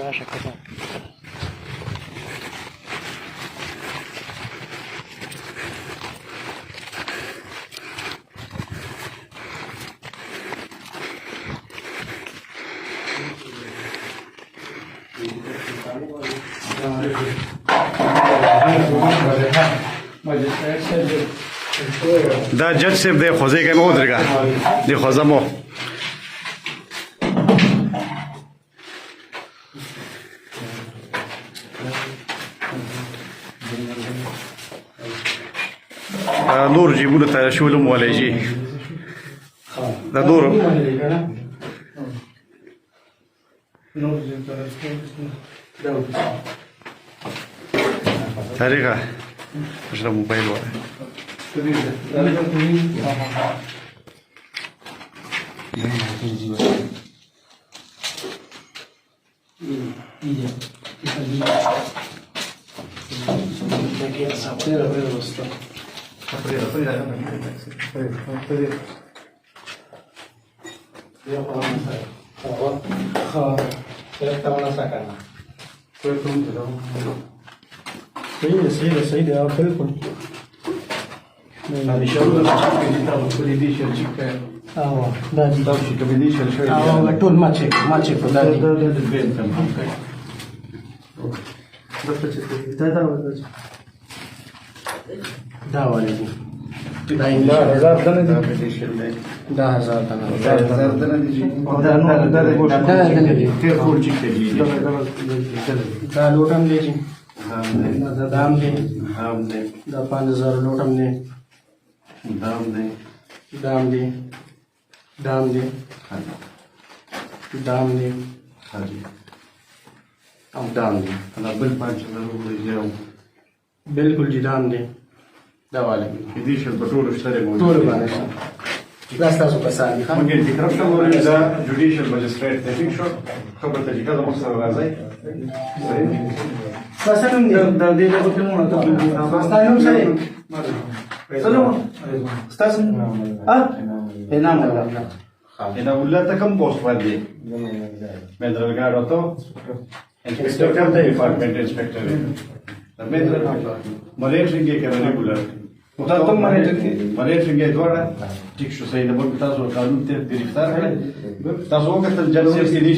راشه کته دا جج صاحب دی خوځې کې مو ودرېږه دی خوځه مو نور جیبونه ته شولم والی جي دا نور طریقه اشرا موبایل والا صحیح دی بالکل دا دي ټول ما چیک په دا دي دا والی دي دا 1000 دنه دي دا 1000 دنه دي ډېر فول چیک دي دا لوټم دي دا دام دي دا 5000 لوټم دي دام دي دام دي دام دي دام دي او دام دي دا بل 5000 ورجاو بالکل جی دام دي دا والی دې شل بټول شتره مو ټول باندې لاس تاسو کسان دي مونږ د کرپشن ورته دا جوډیشل ماجستریټ ته فکس شو خبر ته کله مو سره راځي تاسو نن د دې له کومه ته تاسو نن صحیح سلام تاسو انعام الله الله ته کوم پوسټ باندې مې درګاړو ته انسپکټر کوم ته ډپارټمنټ انسپکټر مې درګاړو ملیر څنګه کې ریګولر تاسو ملیر څنګه دوړه ټیک شو صحیح د تاسو قانون ته گرفتار کړ تاسو وکړل جلسه کې دي